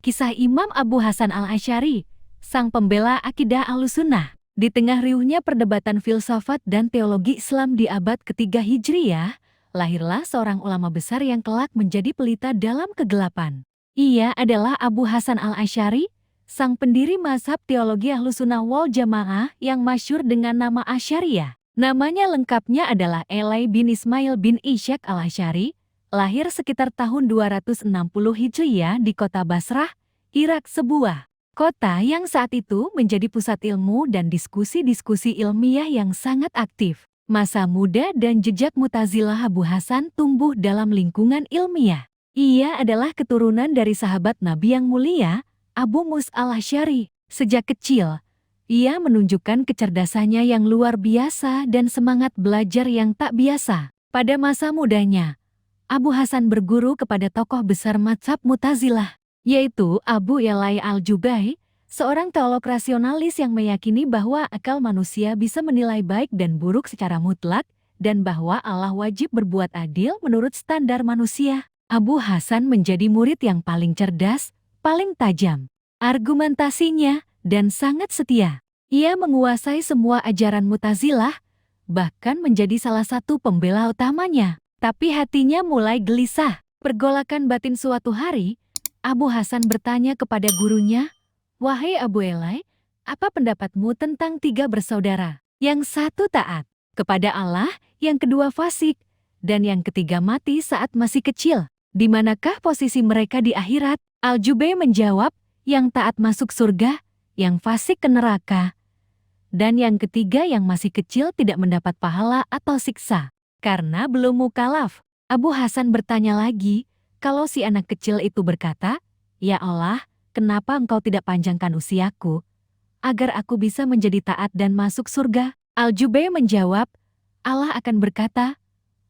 Kisah Imam Abu Hasan al-Asy'ari, sang pembela akidah Ahlussunnah. Di tengah riuhnya perdebatan filsafat dan teologi Islam di abad ketiga Hijriyah, lahirlah seorang ulama besar yang kelak menjadi pelita dalam kegelapan. Ia adalah Abu Hasan al-Asy'ari, sang pendiri mazhab teologi Ahlussunnah wal Jamaah yang masyhur dengan nama Asy'ariyah. Namanya lengkapnya adalah Elai bin Ismail bin Ishaq al-Asy'ari, lahir sekitar tahun 260 Hijriyah di kota Basrah, Irak, sebuah kota yang saat itu menjadi pusat ilmu dan diskusi-diskusi ilmiah yang sangat aktif. Masa muda dan jejak Mu'tazilah Abu Hasan tumbuh dalam lingkungan ilmiah. Ia adalah keturunan dari sahabat Nabi yang mulia, Abu Musa al-Asy'ari. Sejak kecil, ia menunjukkan kecerdasannya yang luar biasa dan semangat belajar yang tak biasa. Pada masa mudanya, Abu Hasan berguru kepada tokoh besar mazhab Mu'tazilah, yaitu Abu Ya'la al-Jubai, seorang teolog rasionalis yang meyakini bahwa akal manusia bisa menilai baik dan buruk secara mutlak, dan bahwa Allah wajib berbuat adil menurut standar manusia. Abu Hasan menjadi murid yang paling cerdas, paling tajam argumentasinya, dan sangat setia. Ia menguasai semua ajaran Mu'tazilah, bahkan menjadi salah satu pembela utamanya. Tapi hatinya mulai gelisah. Pergolakan batin suatu hari, Abu Hasan bertanya kepada gurunya, "Wahai Abu Elai, apa pendapatmu tentang tiga bersaudara? Yang satu taat kepada Allah, yang kedua fasik, dan yang ketiga mati saat masih kecil. Di manakah posisi mereka di akhirat?" Al-Jubai menjawab, "Yang taat masuk surga, yang fasik ke neraka, dan yang ketiga yang masih kecil tidak mendapat pahala atau siksa karena belum mukalaf." Abu Hasan bertanya lagi, kalau si anak kecil itu berkata, "Ya Allah, kenapa engkau tidak panjangkan usiaku, agar aku bisa menjadi taat dan masuk surga?" Al-Jubai menjawab, "Allah akan berkata,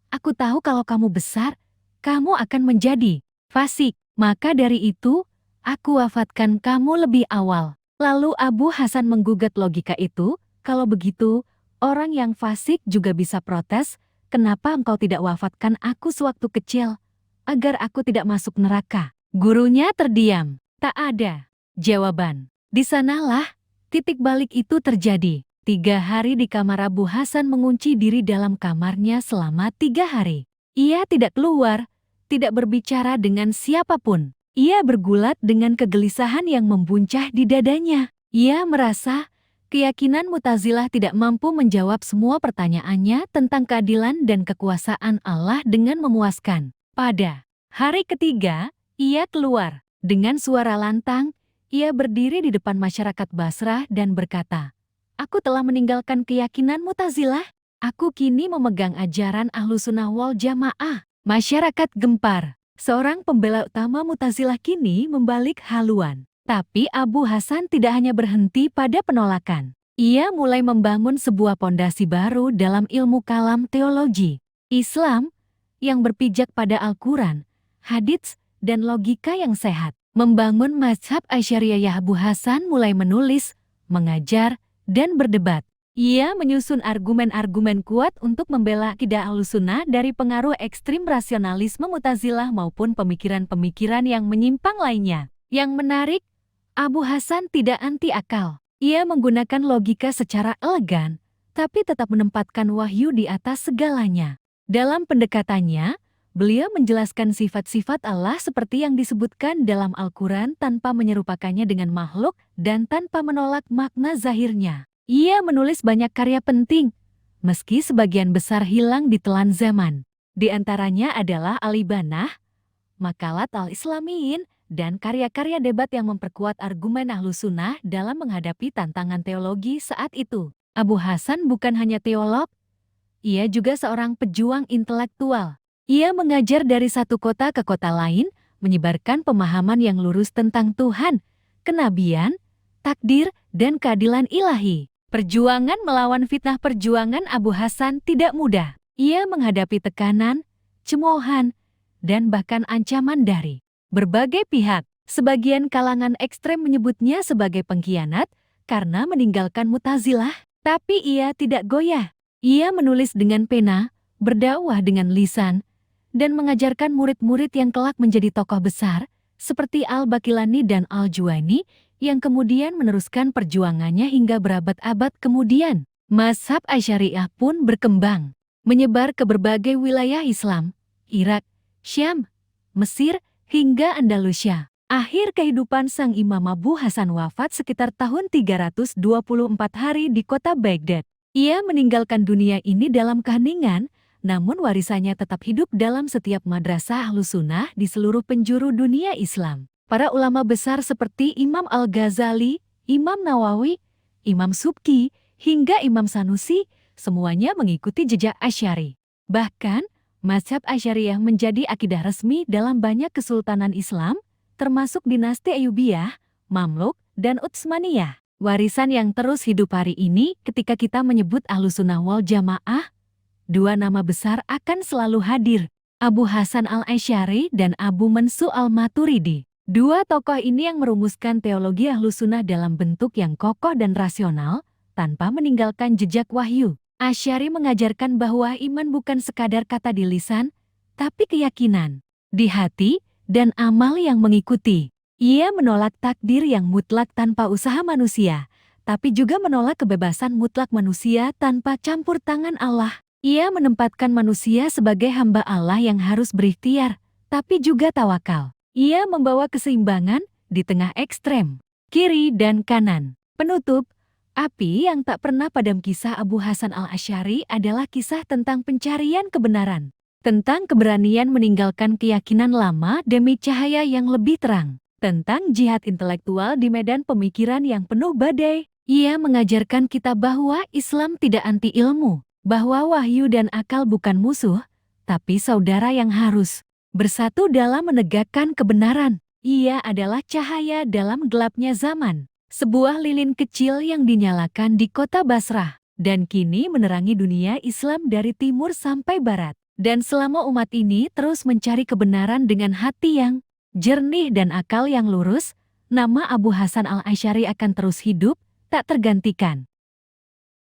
aku tahu kalau kamu besar, kamu akan menjadi fasik. Maka dari itu, aku wafatkan kamu lebih awal." Lalu Abu Hasan menggugat logika itu, "Kalau begitu, orang yang fasik juga bisa protes, kenapa engkau tidak wafatkan aku sewaktu kecil, agar aku tidak masuk neraka?" Gurunya terdiam. Tak ada jawaban. Di sanalah titik balik itu terjadi. 3 hari di kamar Abu Hasan mengunci diri dalam kamarnya selama 3 hari. Ia tidak keluar, tidak berbicara dengan siapapun. Ia bergulat dengan kegelisahan yang membuncah di dadanya. Ia merasa keyakinan Mu'tazilah tidak mampu menjawab semua pertanyaannya tentang keadilan dan kekuasaan Allah dengan memuaskan. Pada hari ketiga, ia keluar. Dengan suara lantang, ia berdiri di depan masyarakat Basrah dan berkata, "Aku telah meninggalkan keyakinan Mu'tazilah. Aku kini memegang ajaran Ahlussunnah wal Jamaah." Masyarakat gempar. Seorang pembela utama Mu'tazilah kini membalik haluan. Tapi Abu Hasan tidak hanya berhenti pada penolakan. Ia mulai membangun sebuah pondasi baru dalam ilmu kalam teologi Islam yang berpijak pada Al-Quran, hadits, dan logika yang sehat. Membangun mazhab Asy'ariyah, Abu Hasan mulai menulis, mengajar, dan berdebat. Ia menyusun argumen-argumen kuat untuk membela akidah Ahlussunnah dari pengaruh ekstrim rasionalisme Mu'tazilah maupun pemikiran-pemikiran yang menyimpang lainnya. Yang menarik, Abu Hasan tidak anti akal. Ia menggunakan logika secara elegan, tapi tetap menempatkan wahyu di atas segalanya. Dalam pendekatannya, beliau menjelaskan sifat-sifat Allah seperti yang disebutkan dalam Al-Quran tanpa menyerupakannya dengan makhluk dan tanpa menolak makna zahirnya. Ia menulis banyak karya penting, meski sebagian besar hilang ditelan zaman. Di antaranya adalah Al-Ibanah, Makalat al-Islamiyin, dan karya-karya debat yang memperkuat argumen Ahlussunnah dalam menghadapi tantangan teologi saat itu. Abu Hasan bukan hanya teolog, ia juga seorang pejuang intelektual. Ia mengajar dari satu kota ke kota lain, menyebarkan pemahaman yang lurus tentang Tuhan, kenabian, takdir, dan keadilan ilahi. Perjuangan melawan fitnah perjuangan Abu Hasan tidak mudah. Ia menghadapi tekanan, cemoohan, dan bahkan ancaman dari berbagai pihak. Sebagian kalangan ekstrem menyebutnya sebagai pengkhianat karena meninggalkan Mu'tazilah, tapi ia tidak goyah. Ia menulis dengan pena, berdakwah dengan lisan, dan mengajarkan murid-murid yang kelak menjadi tokoh besar, seperti Al-Baqilani dan Al-Juwaini, yang kemudian meneruskan perjuangannya hingga berabad-abad kemudian. Mazhab Asy'ariyah pun berkembang, menyebar ke berbagai wilayah Islam, Irak, Syam, Mesir, hingga Andalusia. Akhir kehidupan sang Imam Abu Hasan wafat sekitar tahun 324 hari di kota Baghdad. Ia meninggalkan dunia ini dalam keheningan, namun warisannya tetap hidup dalam setiap madrasah Ahlussunnah di seluruh penjuru dunia Islam. Para ulama besar seperti Imam Al-Ghazali, Imam Nawawi, Imam Subki, hingga Imam Sanusi, semuanya mengikuti jejak Asy'ari. Bahkan, mazhab Asy'ariyah menjadi akidah resmi dalam banyak kesultanan Islam, termasuk dinasti Ayyubiyah, Mamluk, dan Utsmaniyah. Warisan yang terus hidup hari ini ketika kita menyebut Ahlussunnah wal Jamaah, dua nama besar akan selalu hadir, Abu Hasan al-Asy'ari dan Abu Mansur al-Maturidi. Dua tokoh ini yang merumuskan teologi Ahlussunnah dalam bentuk yang kokoh dan rasional, tanpa meninggalkan jejak wahyu. Asy'ari mengajarkan bahwa iman bukan sekadar kata di lisan, tapi keyakinan di hati dan amal yang mengikuti. Ia menolak takdir yang mutlak tanpa usaha manusia, tapi juga menolak kebebasan mutlak manusia tanpa campur tangan Allah. Ia menempatkan manusia sebagai hamba Allah yang harus berikhtiar, tapi juga tawakal. Ia membawa keseimbangan di tengah ekstrem, kiri dan kanan. Penutup, api yang tak pernah padam kisah Abu Hasan al-Asy'ari adalah kisah tentang pencarian kebenaran, tentang keberanian meninggalkan keyakinan lama demi cahaya yang lebih terang, tentang jihad intelektual di medan pemikiran yang penuh badai. Ia mengajarkan kita bahwa Islam tidak anti ilmu, bahwa wahyu dan akal bukan musuh, tapi saudara yang harus bersatu dalam menegakkan kebenaran. Ia adalah cahaya dalam gelapnya zaman, sebuah lilin kecil yang dinyalakan di kota Basrah, dan kini menerangi dunia Islam dari timur sampai barat. Dan selama umat ini terus mencari kebenaran dengan hati yang jernih dan akal yang lurus, nama Abu Hasan al-Asy'ari akan terus hidup, tak tergantikan.